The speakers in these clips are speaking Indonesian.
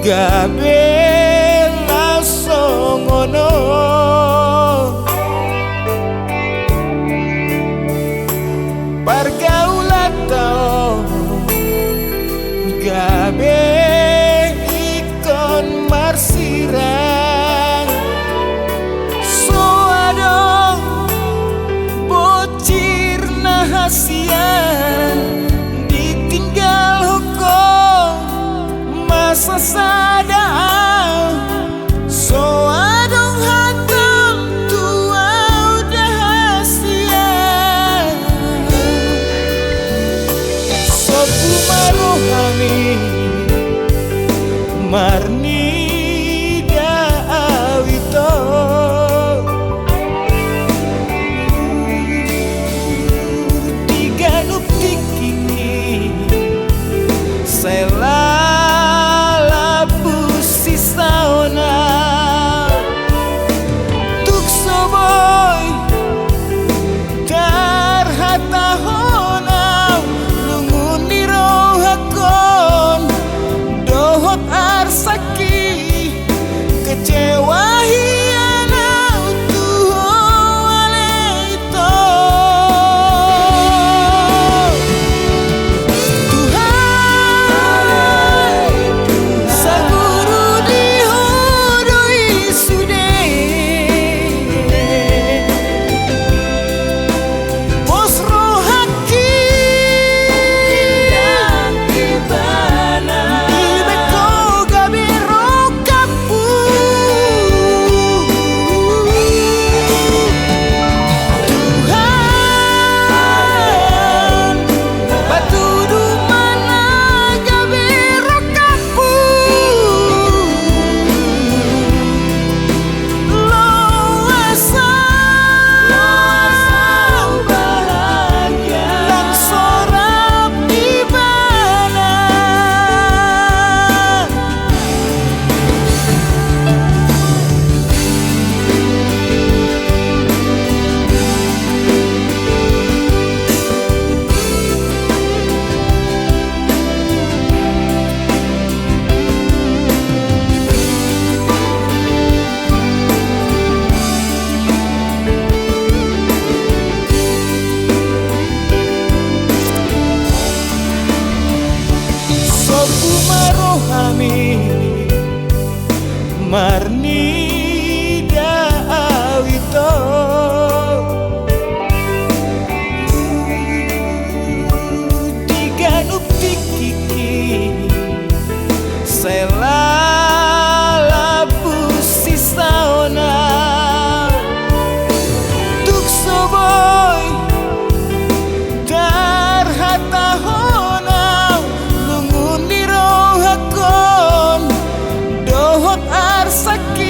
gabe langsung ngono pergaulan tau gabe ikon marsirang soado bocir nahasian ditinggal hukum masa sadar soado hatam tua udah hasian sopu marohani marni awito tiga nup tikiki sela pusi sauna tuk soboy tarhata hona lungun niro hakon dohot arsaki kecewa hiana utuh oleh itu Tuhan saburu dihudui sude bos rohaki ibana ibeko gabiro kapu Tuhan batu dumana gabiro kapu loasa bahagia lang sorap ibana sopu marohami marni awito tiga nup tikiki sela pusi sauna tuk soboy tarhata hona lungun niro hakon dohot arsaki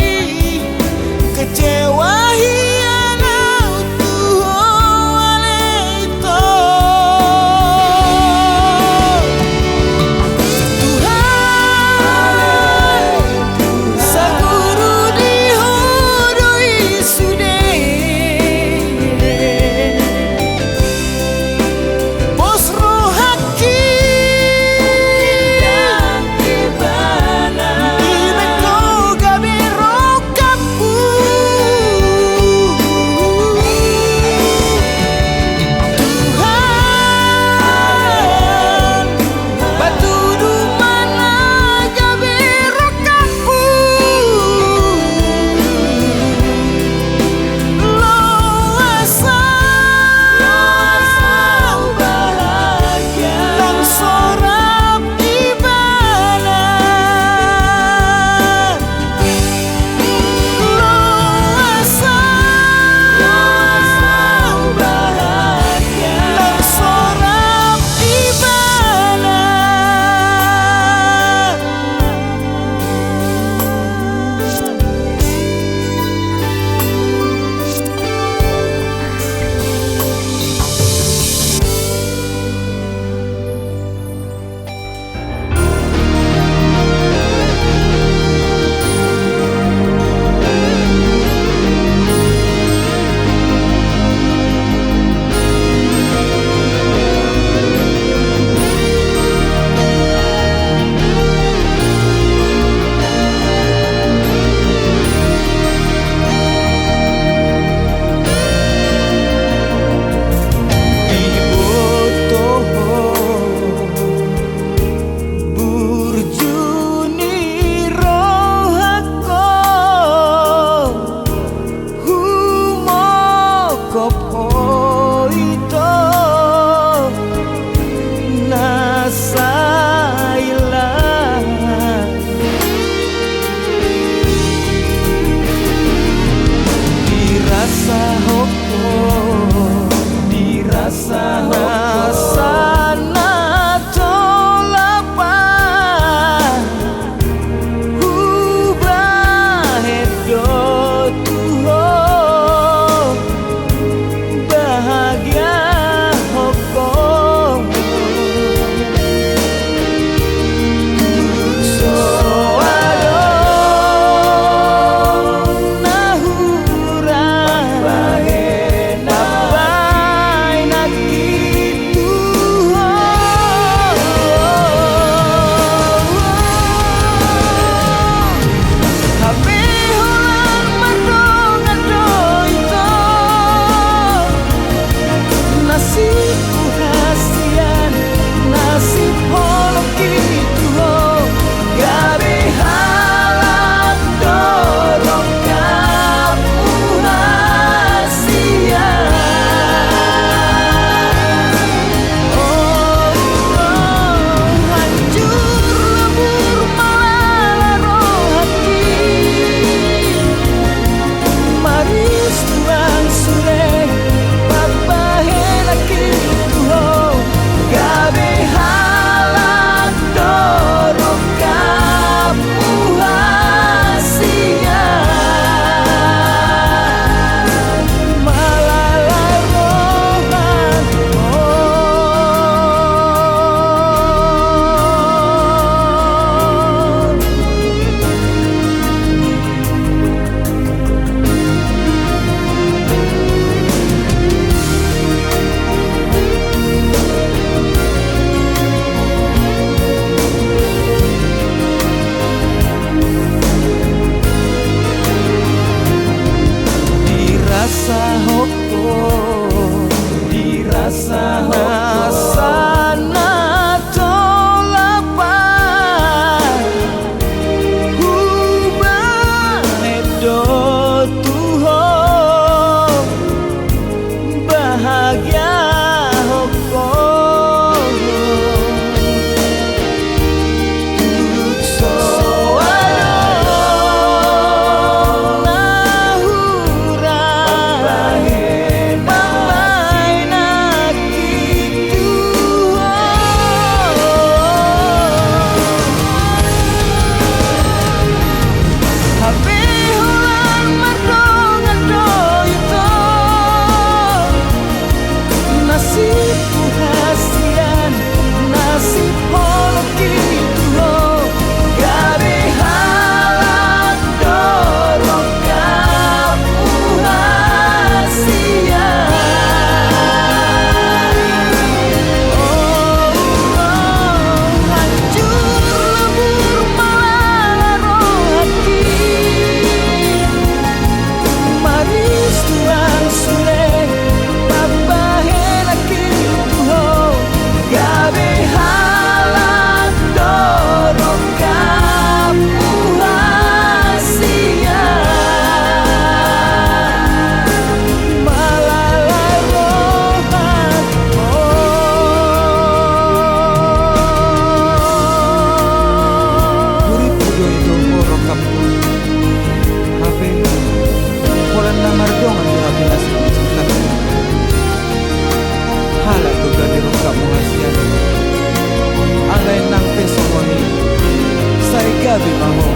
gabi maho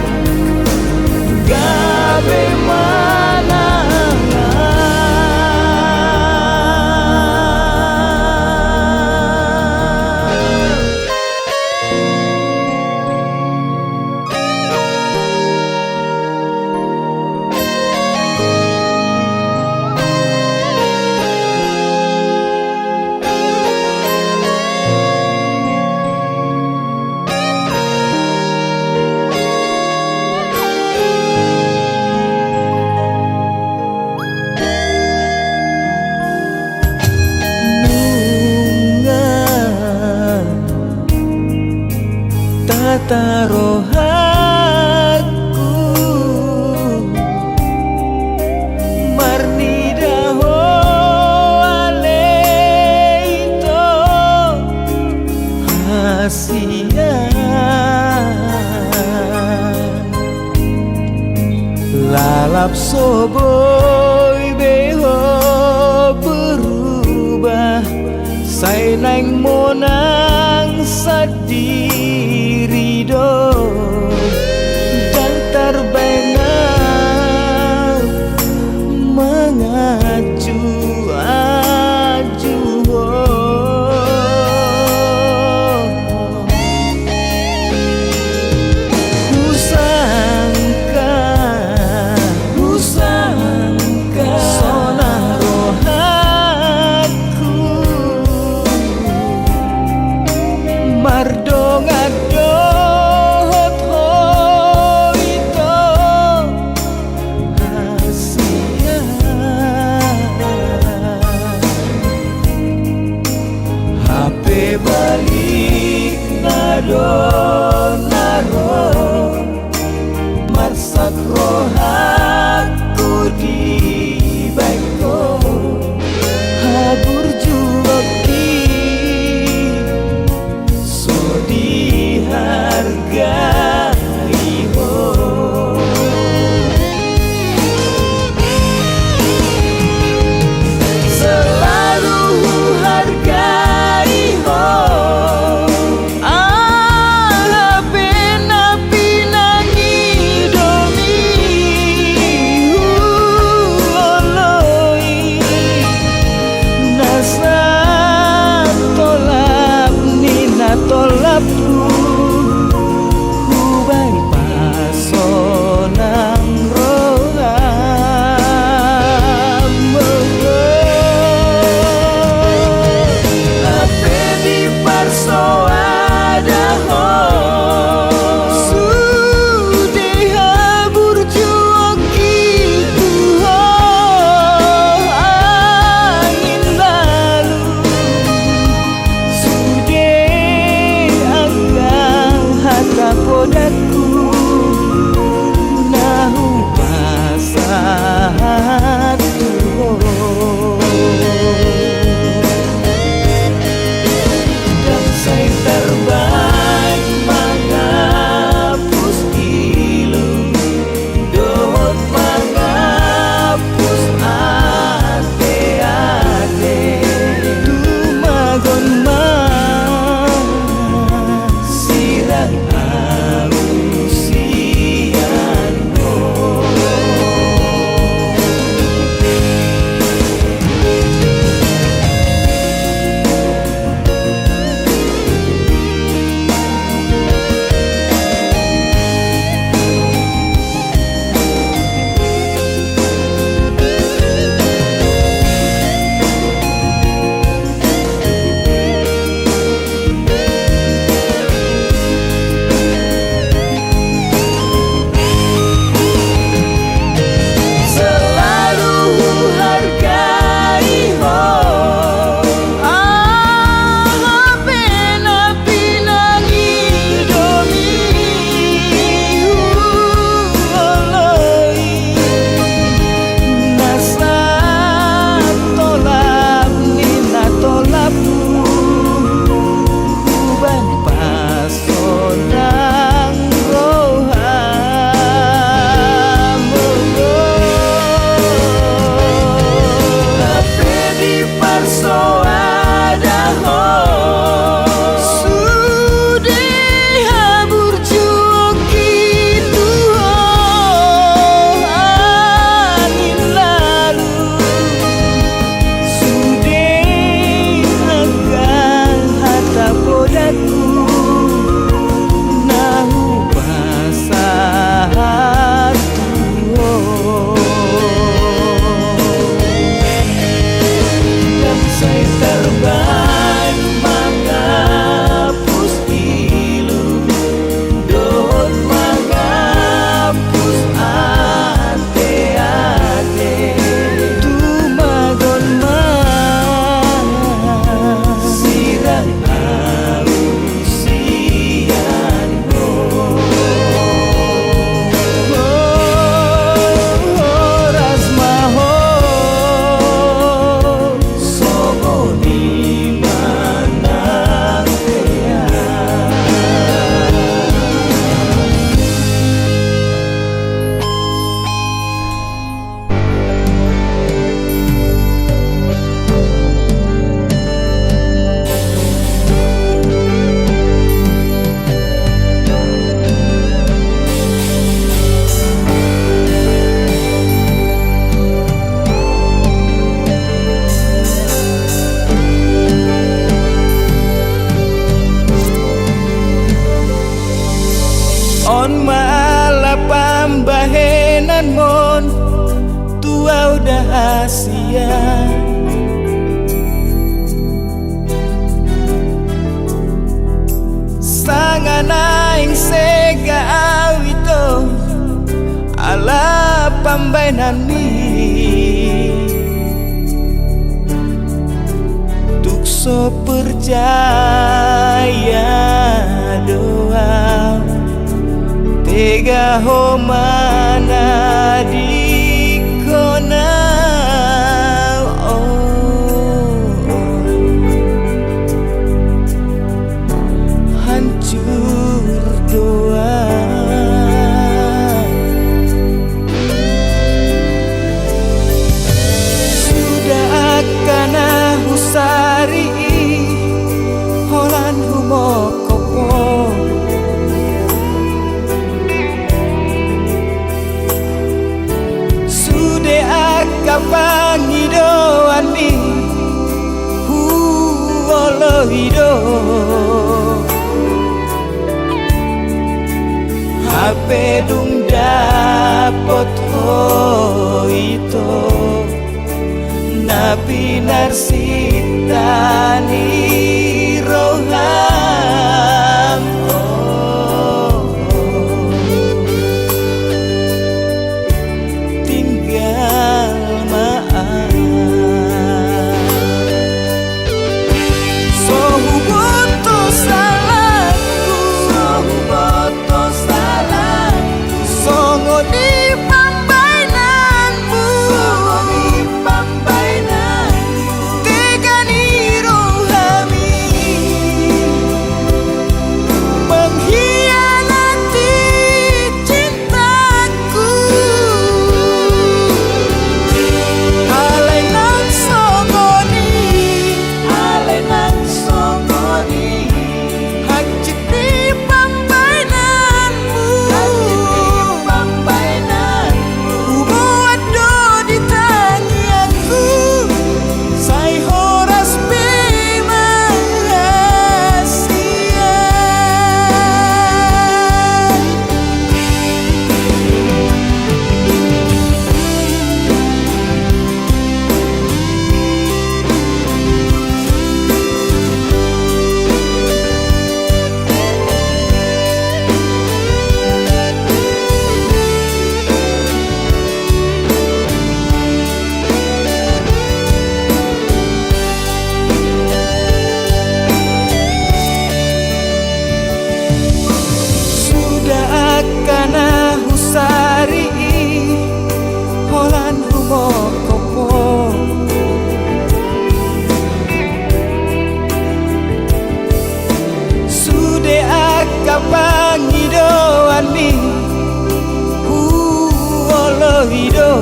gabi mana taruh aku marni daho ale itu hasian lalap soboy beho berubah say nang monang sadiri dan terbenam mengacu aju kusangka sonah rohaku On malah pambahenan mon tua udah Asia. Sangan aing sega awito ala pambainan mi tukso percaya doa tega homana di kona hancur doa. Sudah kana husari holan humokopo sudah akapangidoan mi huolohido HP dung dapot ho itu napi narsitani roham tinggal maaf sohu boto salahku songo di pambainanmu tega ni rohami mengkhianati cintaku alai nang songoni hajit di pambainanmu buat do di tangianku sai horas bemahasia. Sudah kana husari holan humokopo sudah akapangidoan mi huolohido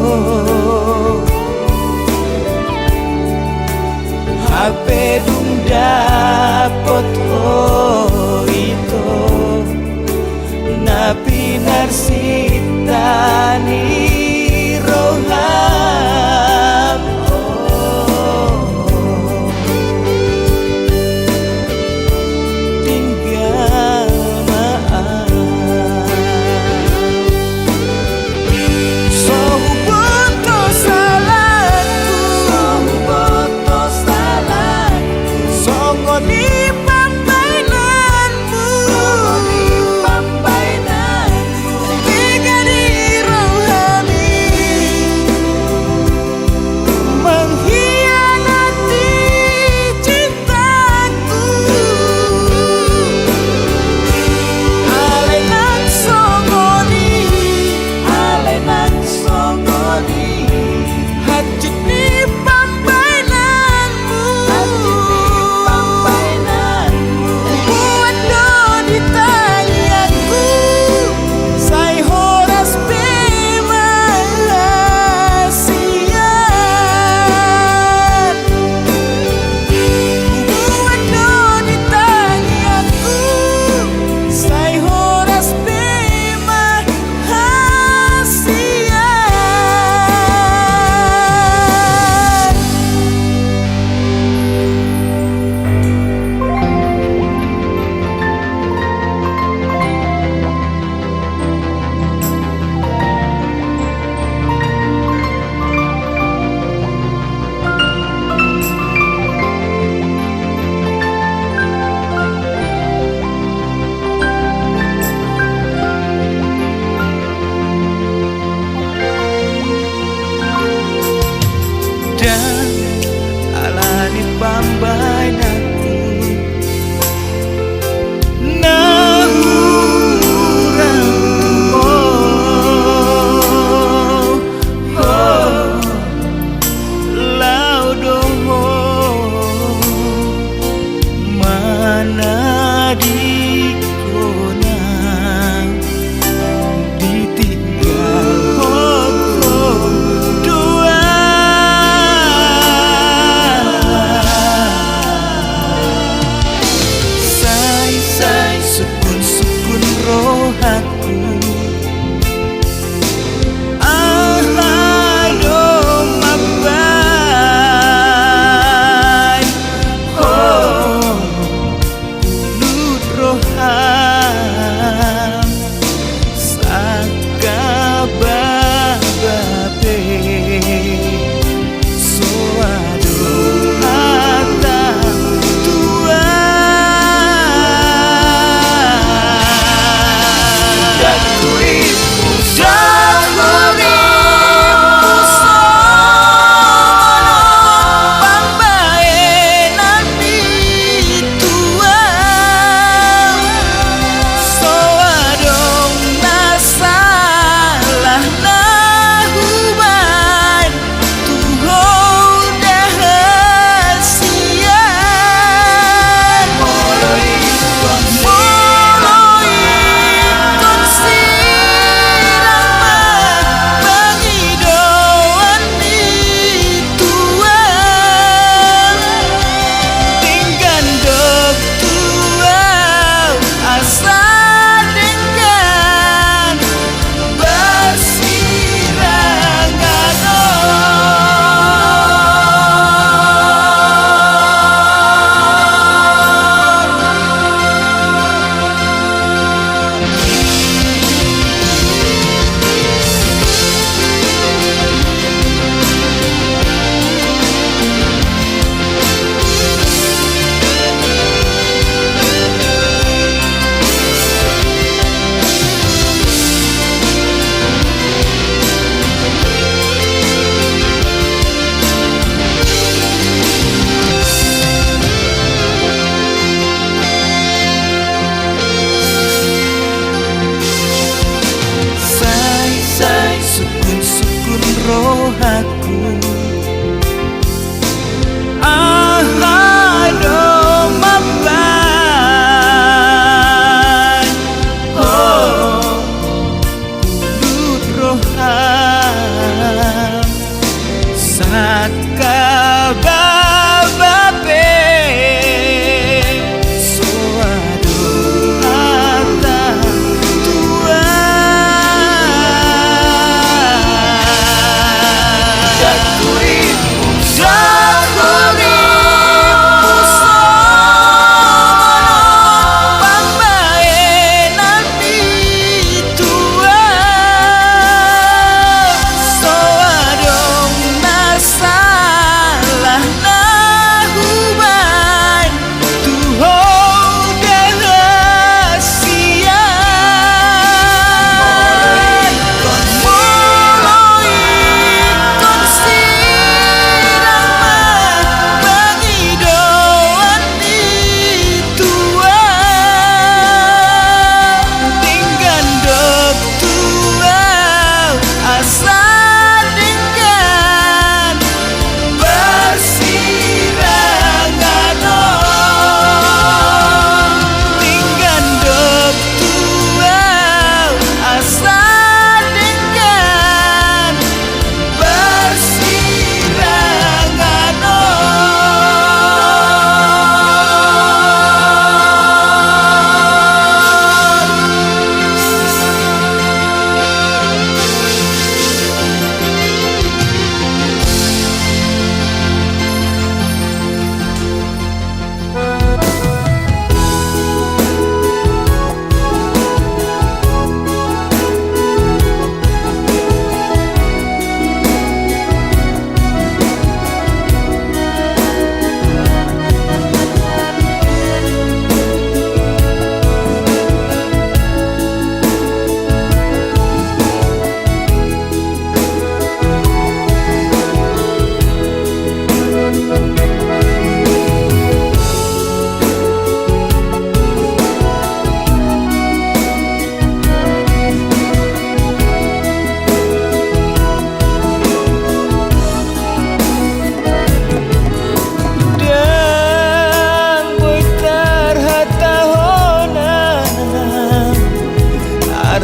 HP dung dapot ho itu napi narsitani roham tinggal maaf sohu boto salahku songo di pambainanmu tega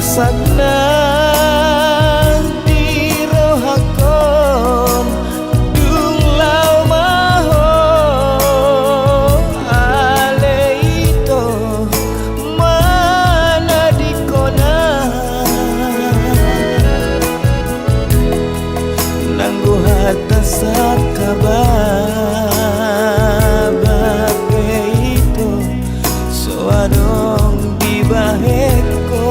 marsanang di rohakon dung lau maho ale ito mana di kona nanggo hata sakababake ito soanong di baheko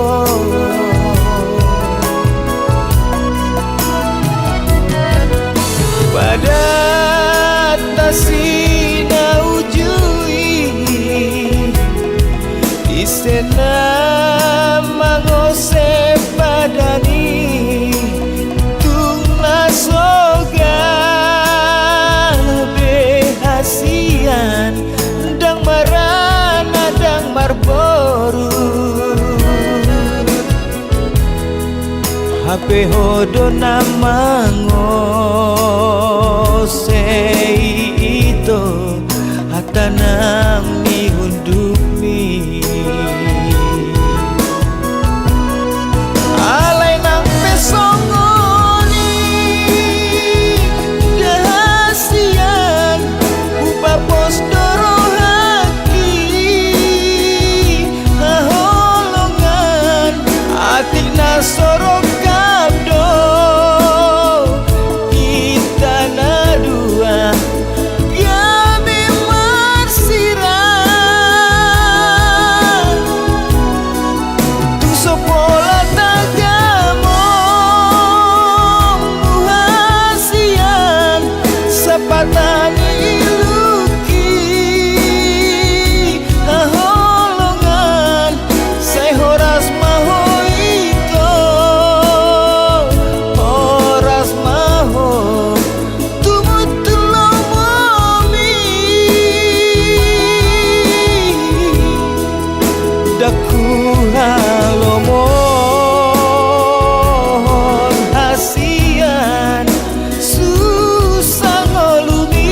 pada tasina ujui isena mangose padani tungla soga behasian dang marana dang marboru hape hodo namangose ito hatanang ni hundumi alay nang pesongoni dahasian upapos dorohaki haholongan atik na sorok kabdo kita na dua gabi marsirah tu sopola tagamo muhasian sapatani iluki haholongan say horas mahoito horas maho tumutulo momi daku halomon hasian susah ngolumi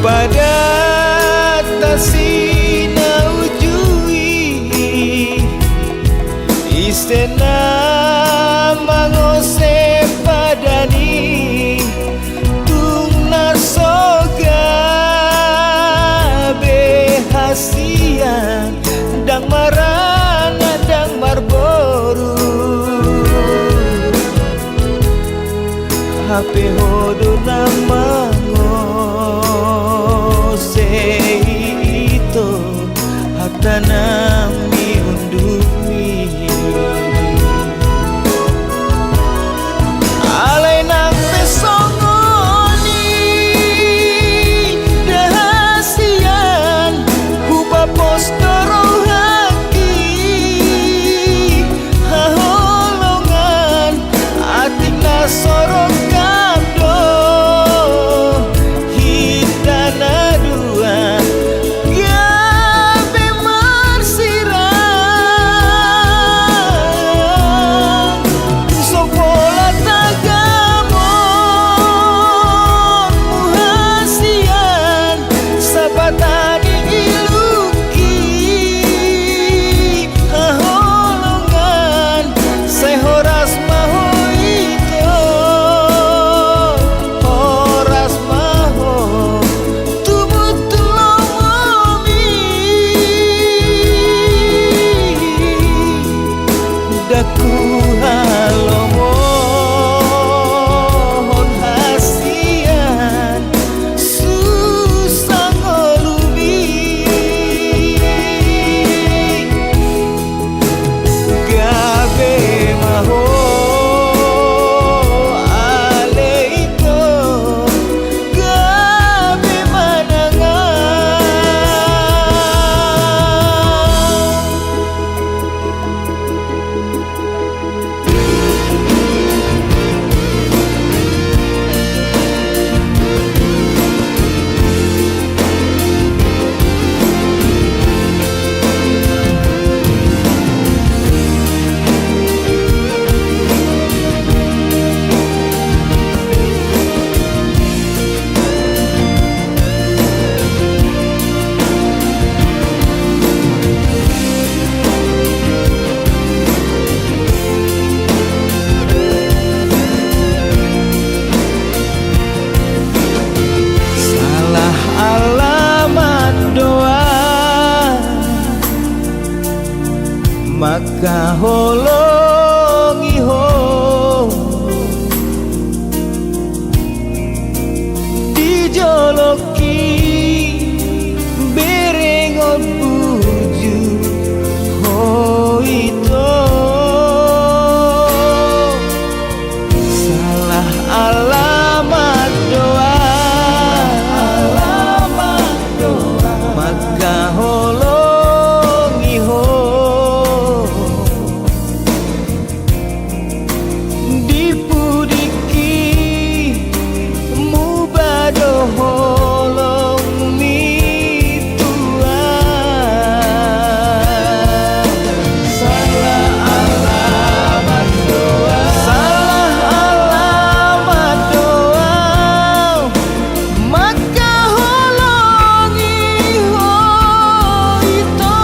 pada tasina ujui istena mangose padani tungna soga behasian dang marana dang marboru hape hodo namangose ito hatanang miundumi alay nang pesongoni dahasian hupapos dorohaki haholongan atik na sorok kabdo kita na dua gabi marsi maka holongi ho dijoloki berengot buju ho itu salah alamat doa maka holongi ho dipudiki mubado holong mi tua salah alamat doa maka holongi ho itu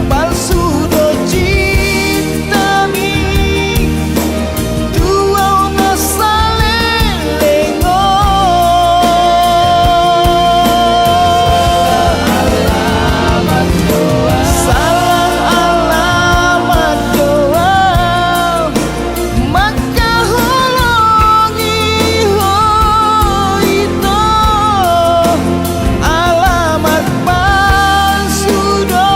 palsu do cintami dua na salelengo salah alamat doa maka holongi ho itu alamat palsu do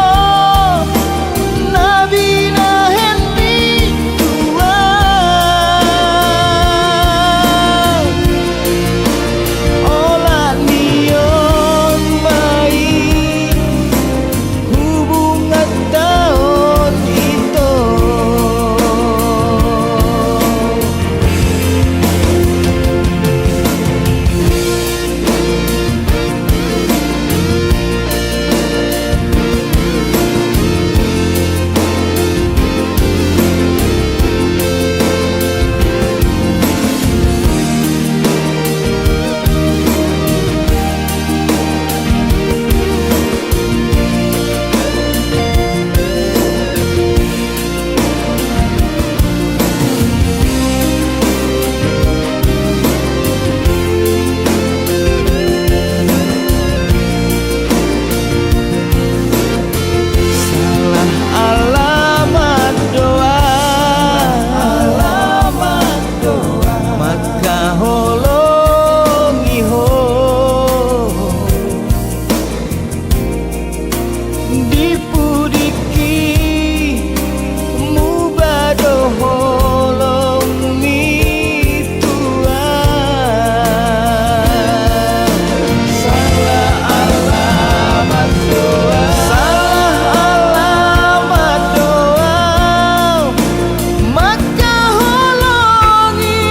nabi na hendi tua olah nion baik hubungan tahun itu salah alamat doa maka holongi ho dipudiki mubado holong mi tua salah alamat doa maka holongi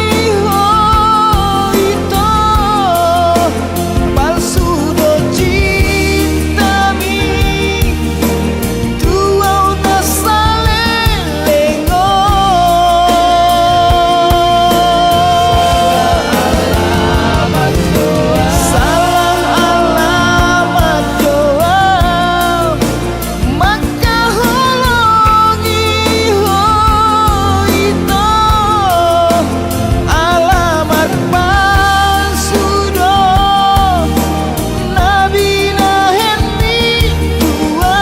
ho itu palsu do cintami dua na salelengo salah alamat doa maka holongi ho itu alamat palsu do nabi na hendi tua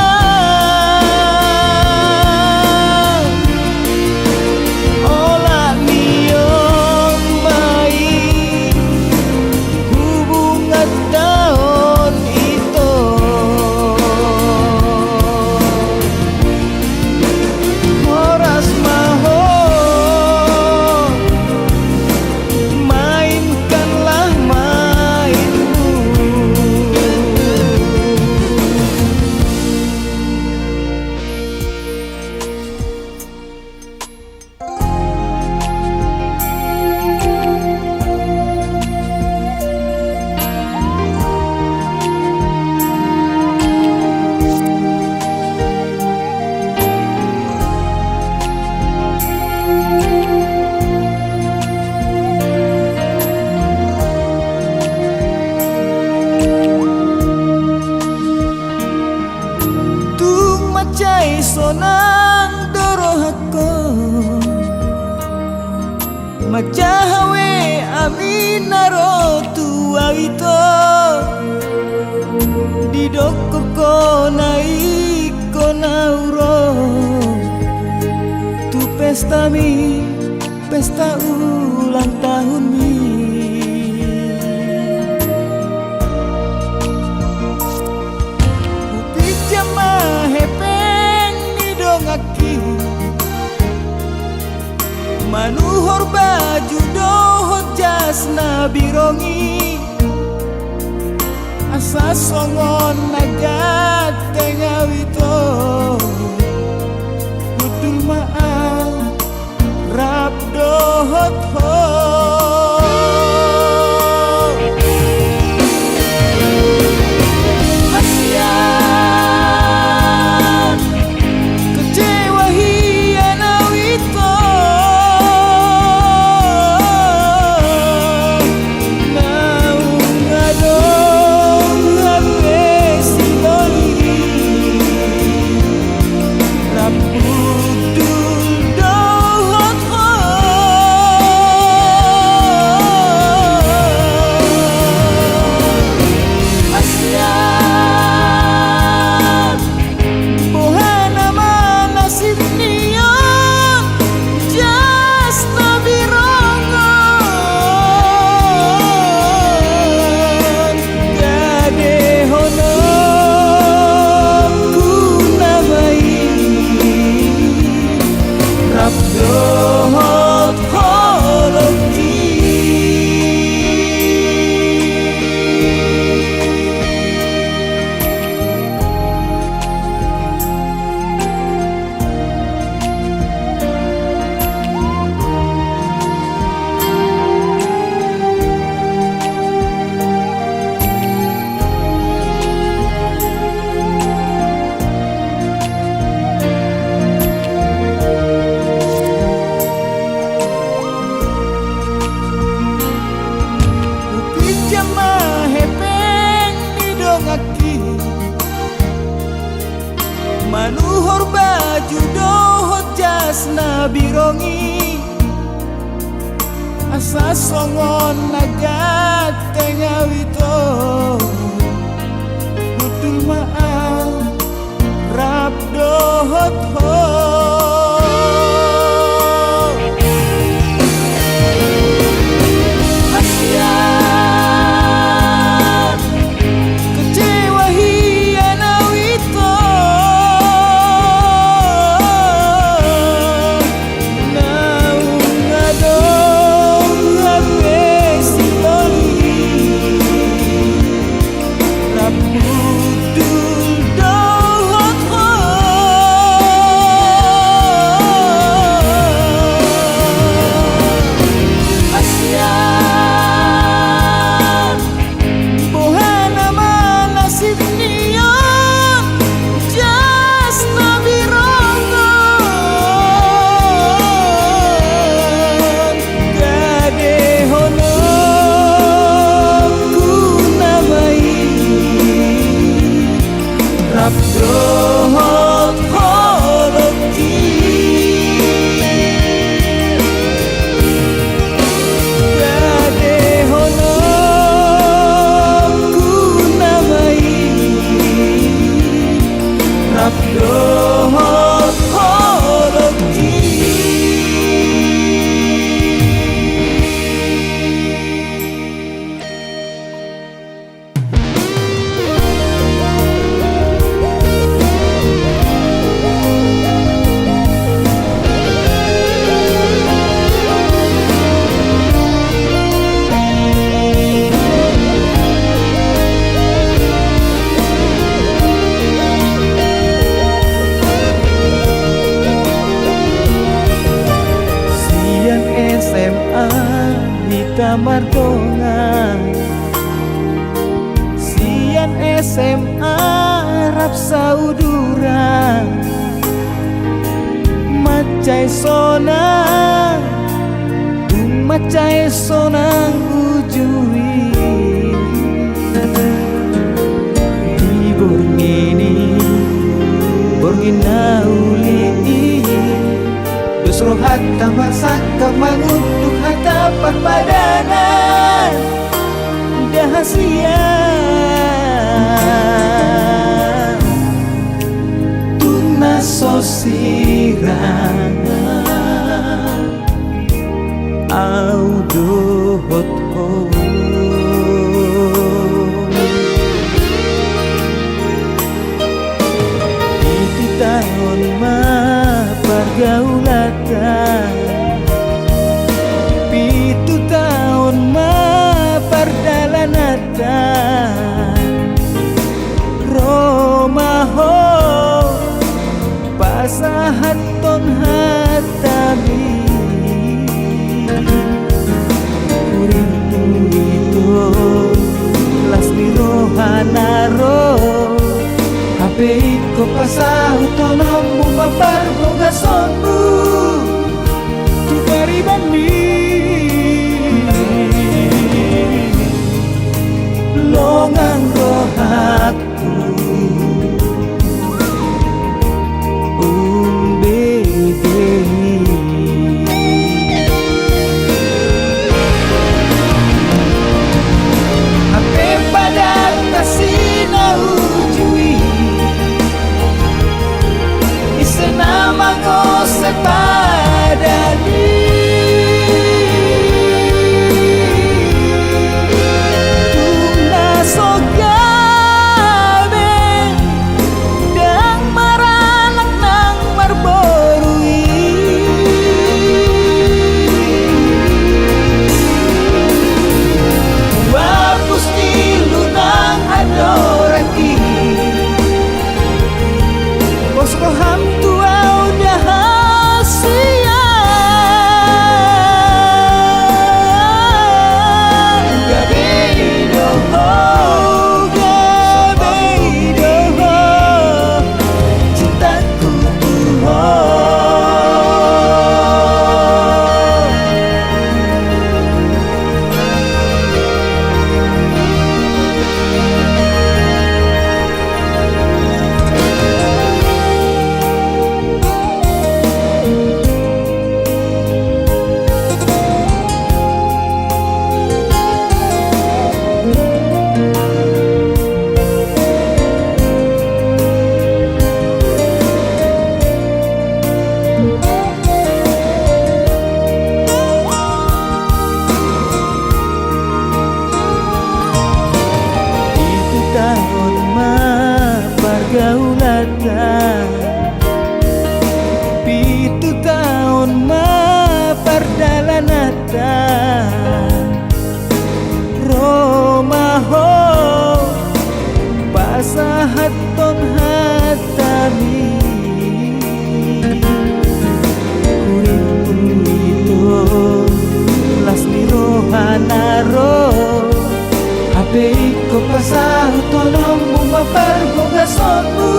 olah nion baik hubungan tahun itu horas maho mainkanlah mainmu tung macai sonang dorohako macahawe aminaro tua itu didokko nai ko nauro pesta mi, pesta ulang tahun mi. Upit jama hepeng didongaki, manuhor baju dohot jasna birongi, asa songon nagat tengawito. Kudul maaf rap dohot ho. Hasian kecewa hianawito, naung ngadong hape sindoli, rap kudul dohot ho. Hasian bohana mana sinion jas nabirongon, gade honor kunamai, rap dohot holoki. Upit jama hepeng didongaki, manuhor baju dohot jasna birongi, asa songon nagat tengawito. Kudul maaf rap dohot ho. Hasian kecewa hianawito, naung ngadong hape sindoli, rap kudul dohot ho. Hasian bohana mana sinion jas nabirongon, gade honor kunamai, rap dohot holoki. Gade honor kunamai, rap dohot holoki. Sian SMA di kamar dongan, sian SMA rap saudura, macai sonang macai sonang ujui, di borngini borngina uli, dusro hatta masaka mangutuk hatta perpadanan dahasia, tuna sosirangan. Audohot ho itu tahun pergaulatan itu tahun perdalanatan Romaho pasahat ton hatami Hanaro Hape ko pasahod tonom mo mapargo gasonmu Tu pariban mi Longang rohatku pergaulatan pitu tahun perdalanatan Romaho pasahat ton hatami Kuring lasmi rohanaro Hape ko pasahod tonom mo mapargo gasonmu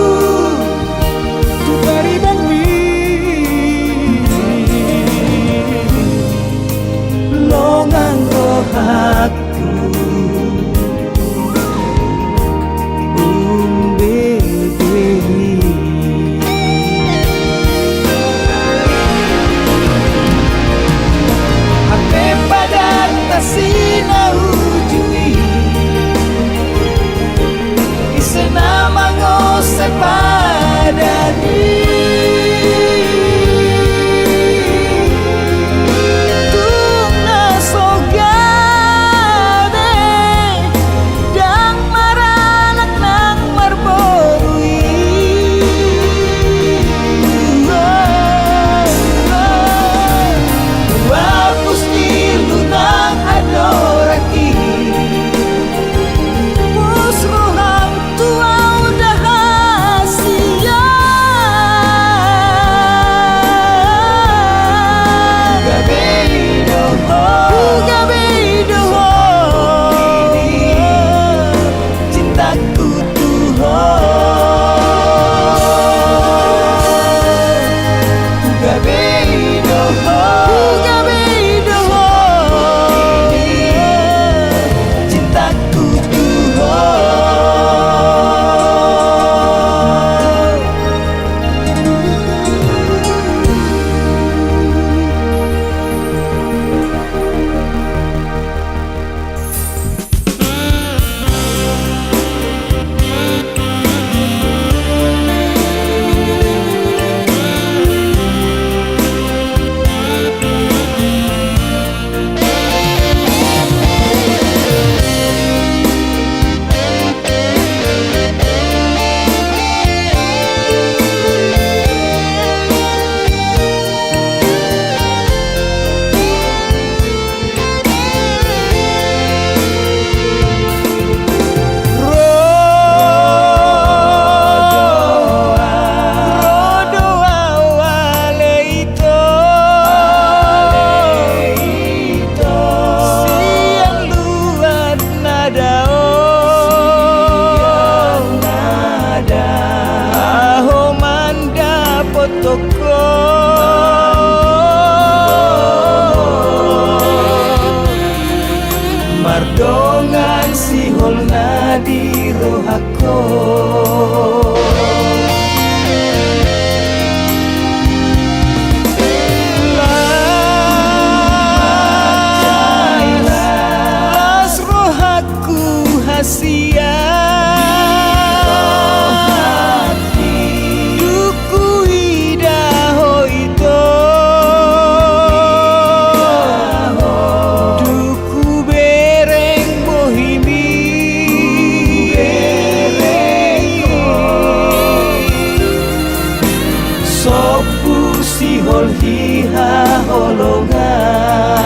tombol hiha holongan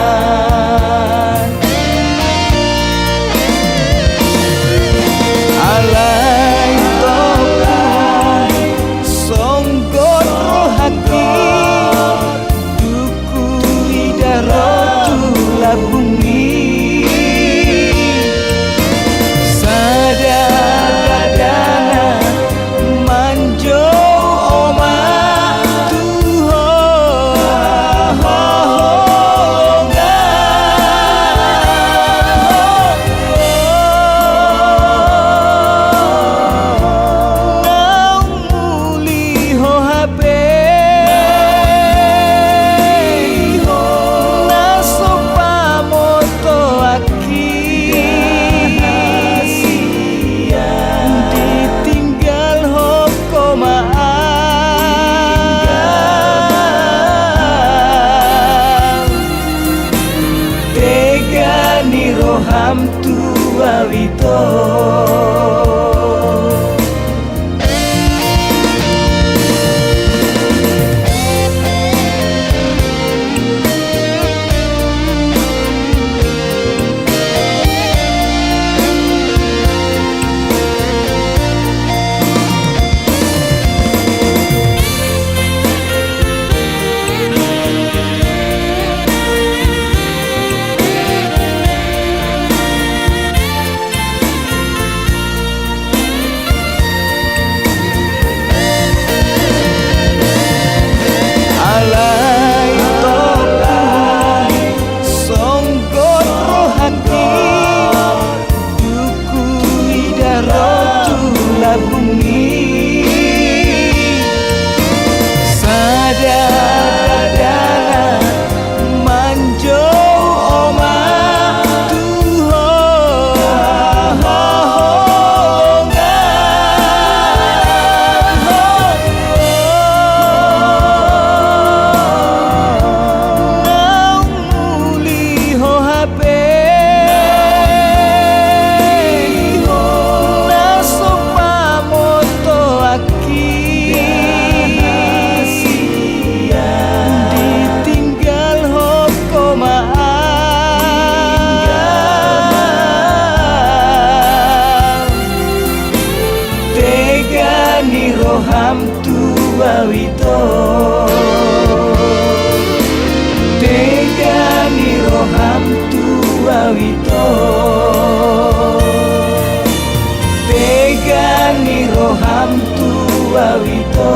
alai tokai songgot rohaki duku idaro tula bumi sadadana manjo oma tuho roham tua wito roham tua wito tegani roham tua wito tegani roham tua wito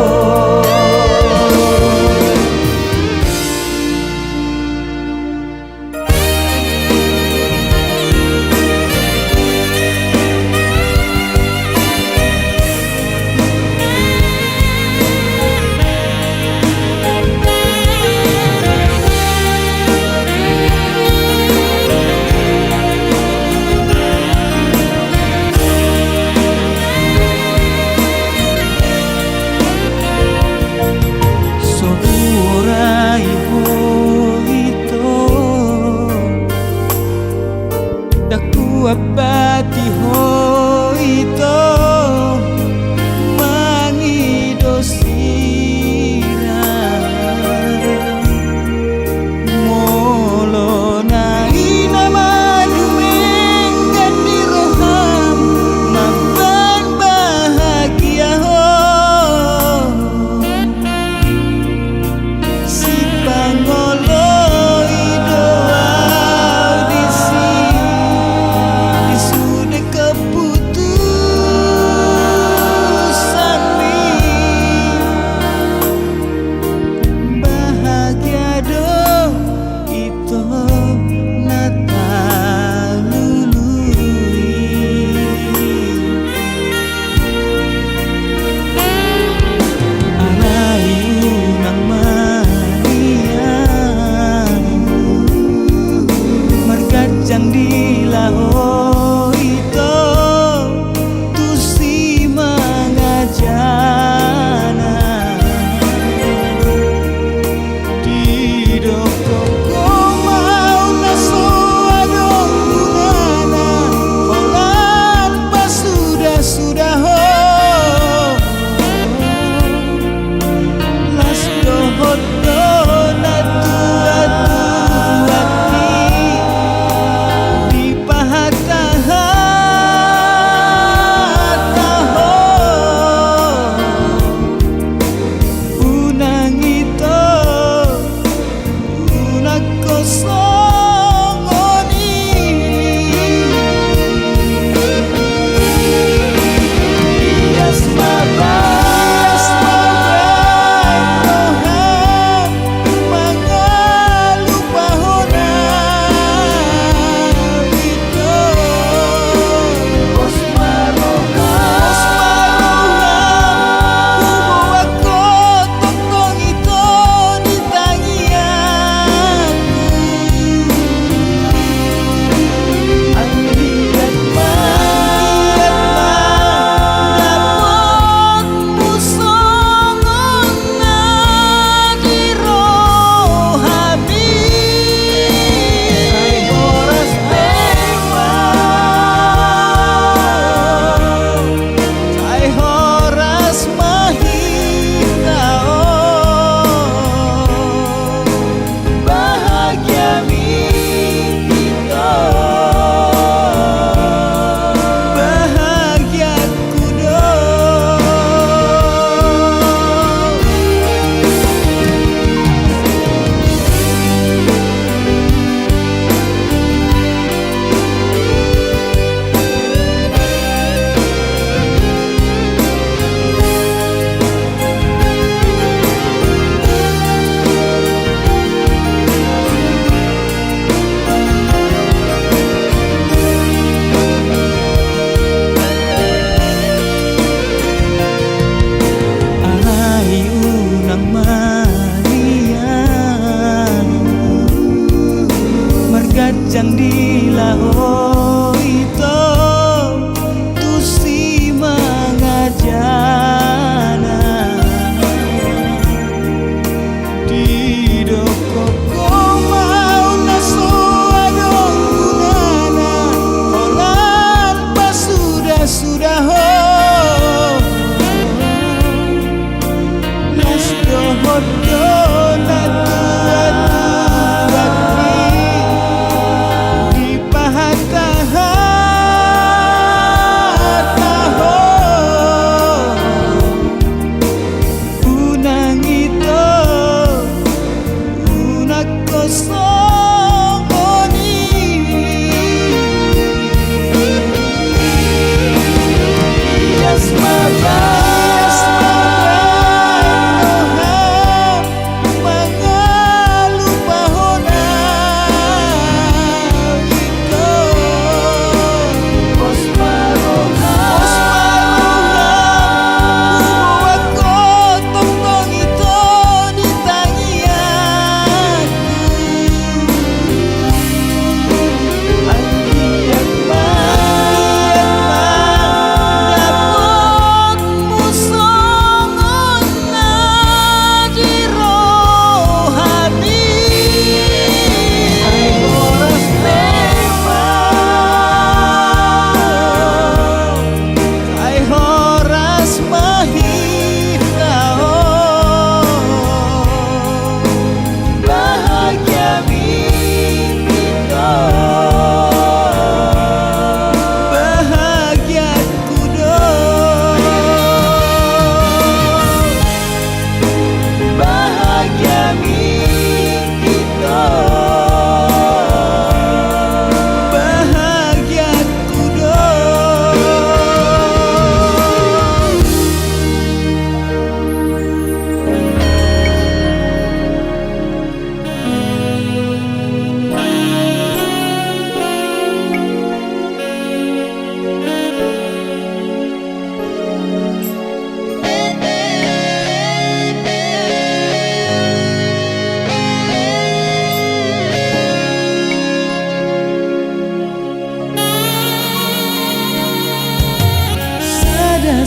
jang dilao ito tu si mangajana di doko ko mau naso adonana olan pas sudah ho nas dohodo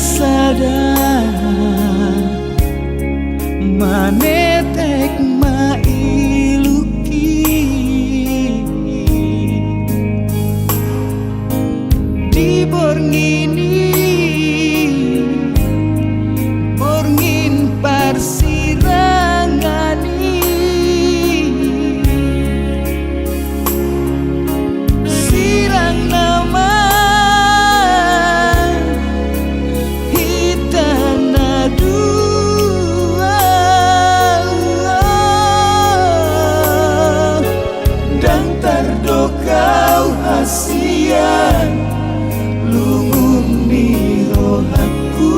sadar manetek mailuki di borngini borngin parsirangani sirang nama kasihan lungun ni rohaku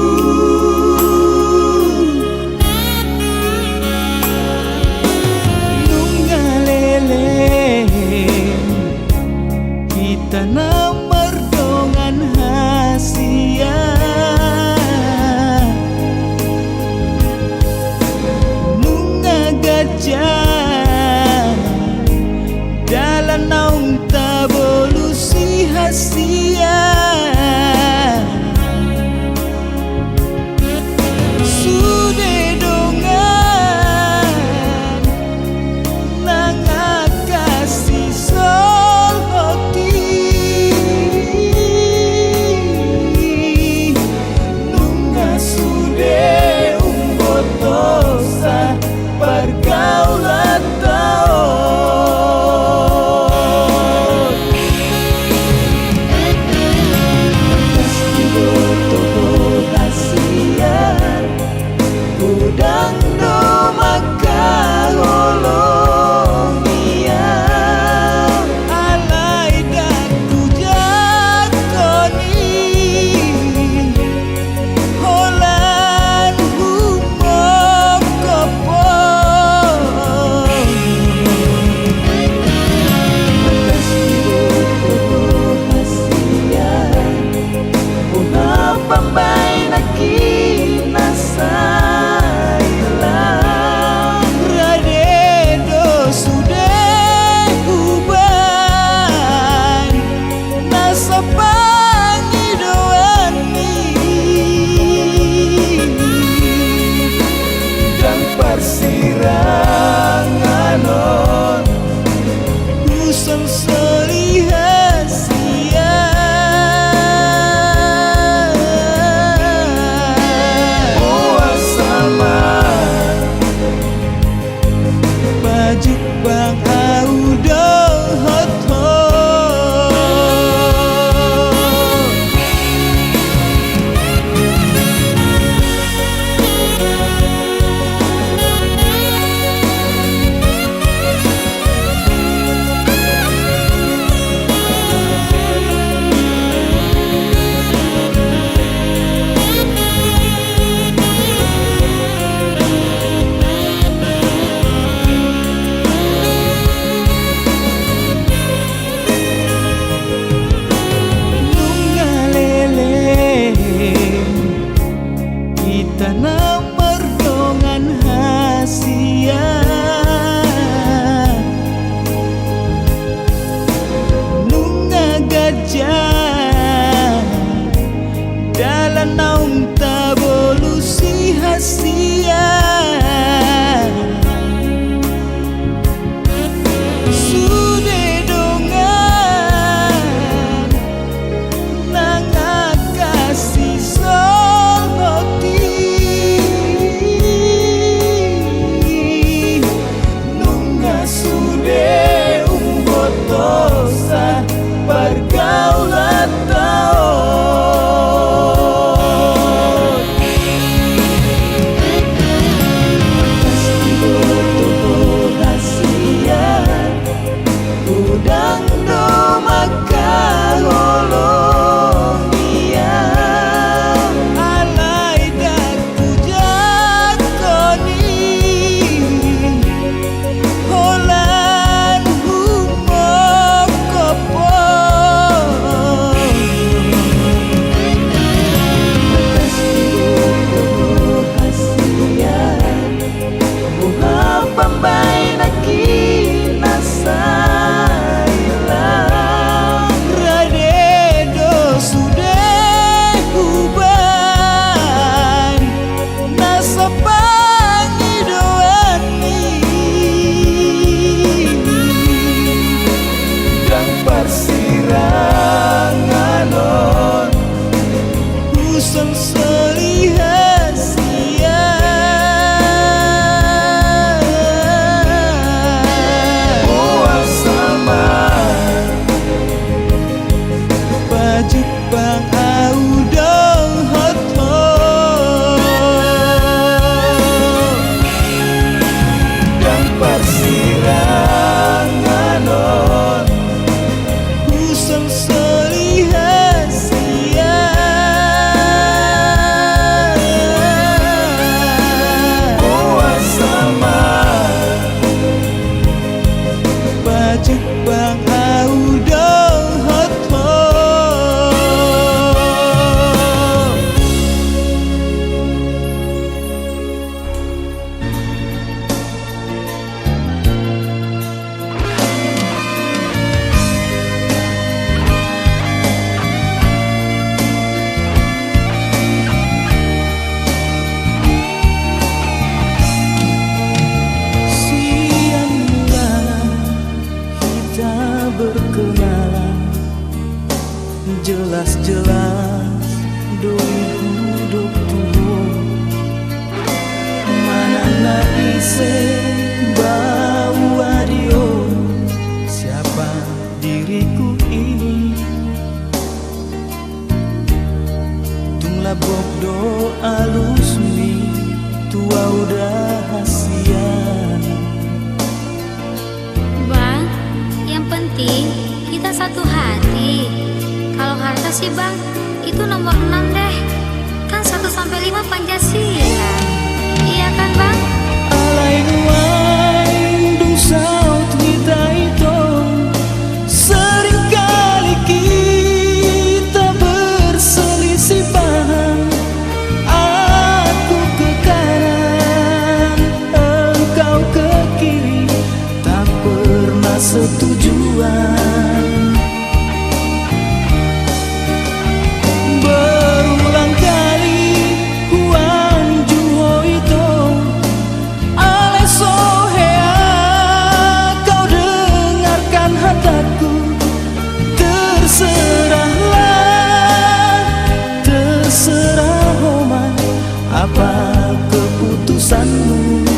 nungalele kita namar dongan hasia nungagajah dalam naung tabolusi hasia sude dongan nanga kasih sol hoti nunga sude umbotosa pergaulan pambay na kinasay lapangi doani dan persiranganon usan selihasia buat sama bajuk bang audong hoto dan persiranganon usan selihasia buat sama bajuk bang audong hoto berkenalan jelas-jelas doi duduk turun mana na ise bau adio siapa diriku ini tung labok do alus mi tua udah hasian. Bang, yang penting kita satu hati. Kalau harta sih bang, itu nomor 6 deh. Kan 1 sampai 5 Pancasila. Iya kan bang? Alai nuai dung saut kita itu seringkali kita berselisih paham. Aku ke kanan, engkau ke kiri, tak pernah setujuan. Berulang kali huan juho itu ale sohea kau dengarkan hataku. Terserahlah, terserah Homa apa keputusanmu.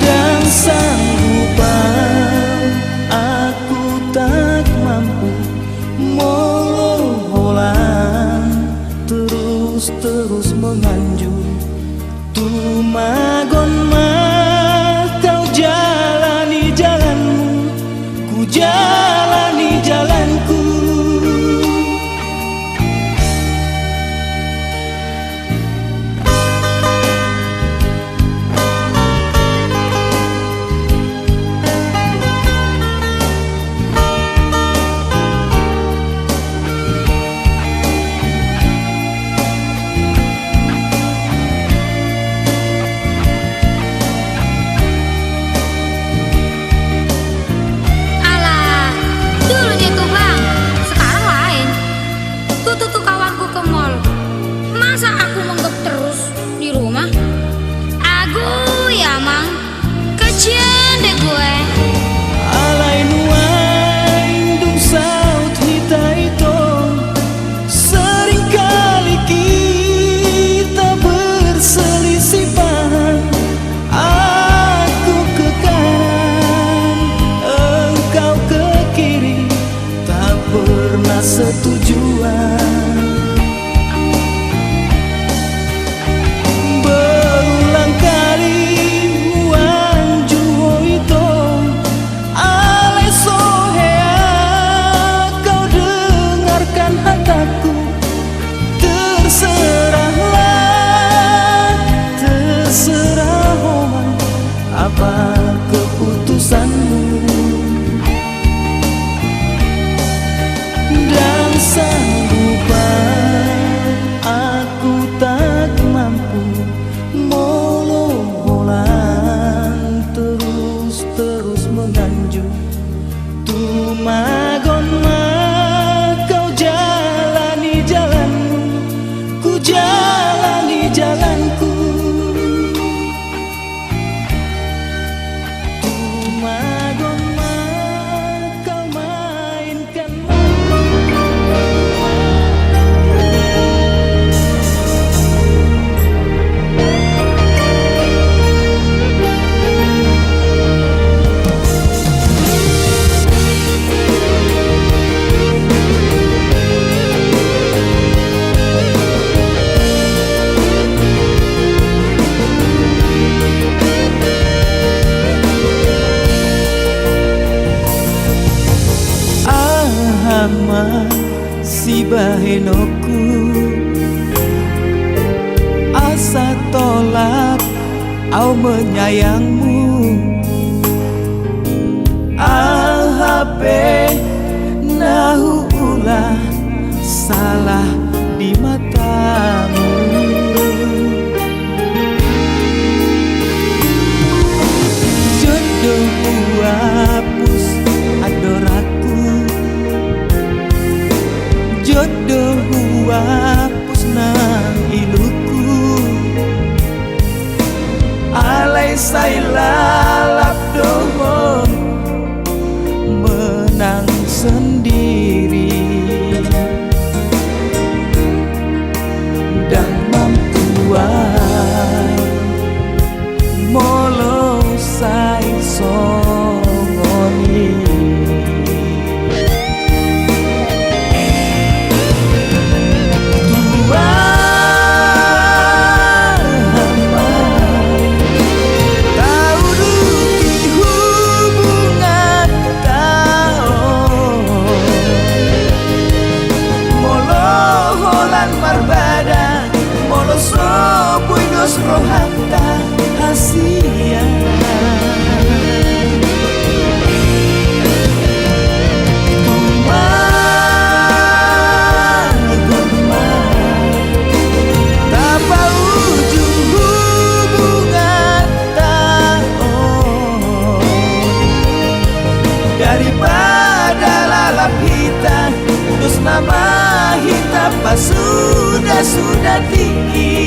Dan sanggupan aku tak mampu moloholan terus menganjur tumagon mah kau jalani jalanmu, ku jalani jalanku. Alah, jalani jalanku. Goma-goma kau mainkan si bahenoku asa tolak au menyayangmu. Ahape nahu ulah salah di matamu. Jodohku hapus adoraku, jodohku hapus nang iluku. Alai sai lalap dohon menang sendiri dan mampuan molo sai songoni. Rohata hasia goma-goma tanpa ujung hubungan tahu daripada lalap hitam terus nama hitam pas sudah tinggi.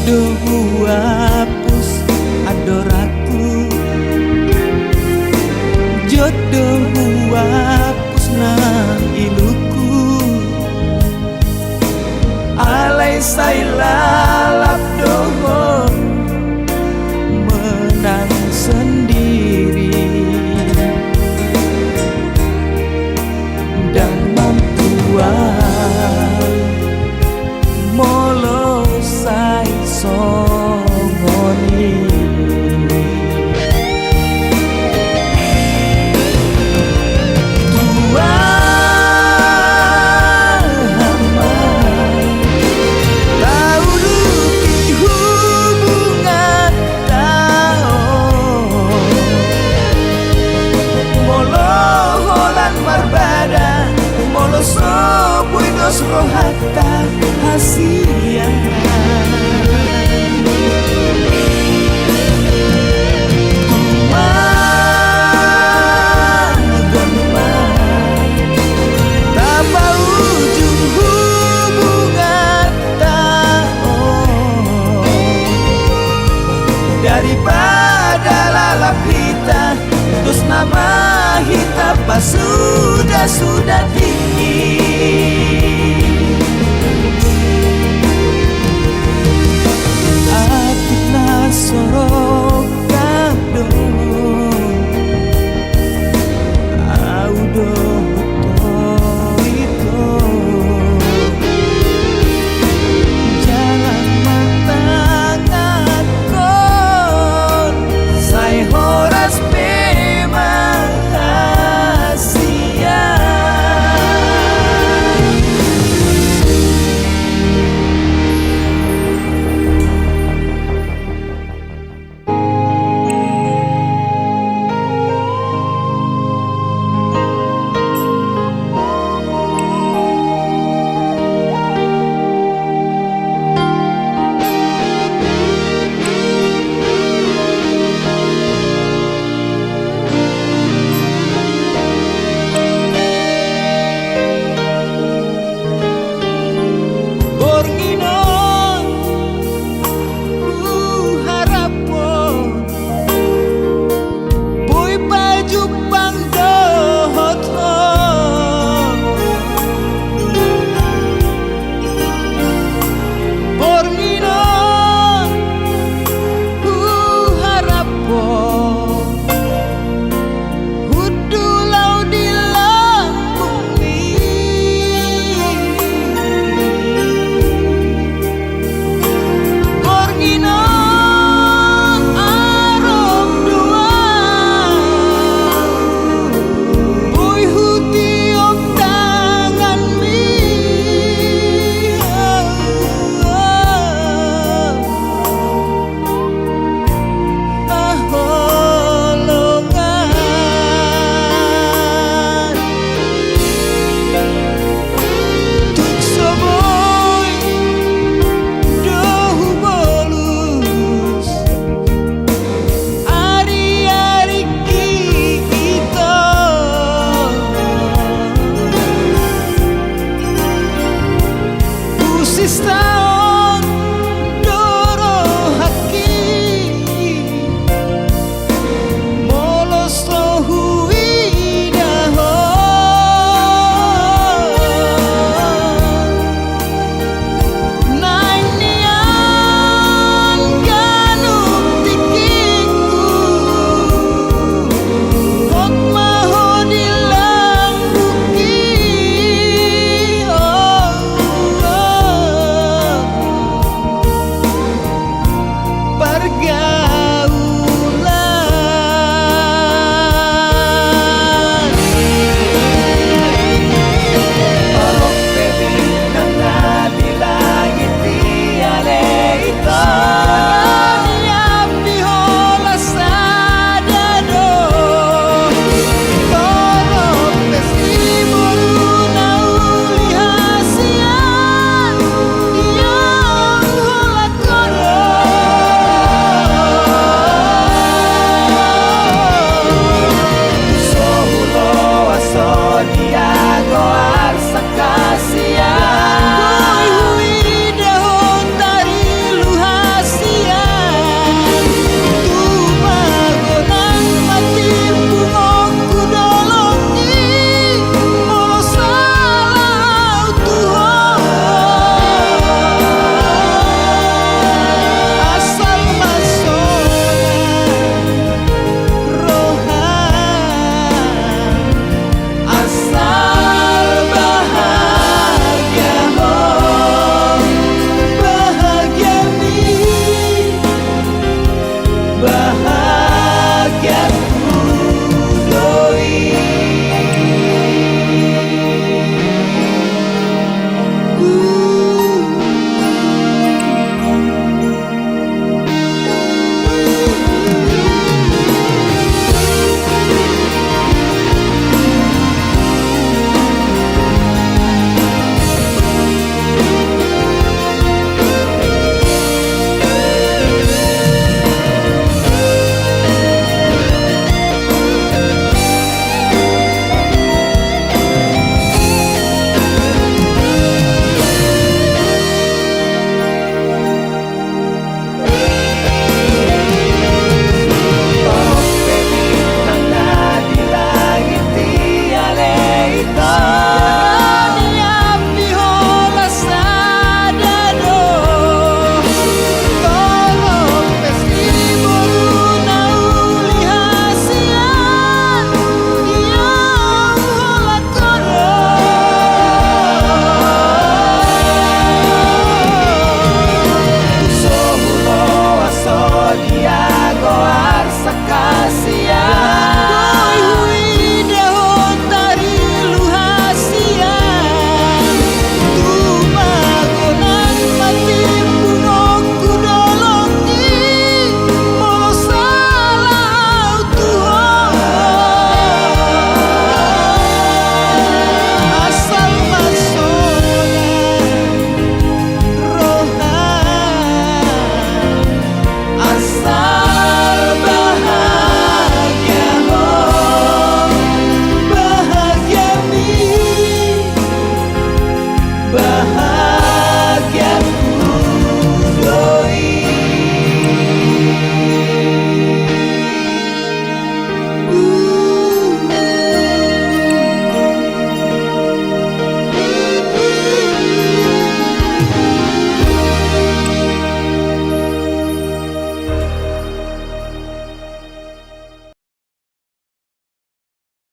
Jodohku hapus adoraku, jodohku hapus nang iluku. Alai sai lalap dohon menang sendiri dan mampuan molo sai songoni. Tahu duki hubungan tahu molo holan marbada molo sopui dos rohata hasia. Daripada lalap hitam terus nama hitam pas sudah tinggi.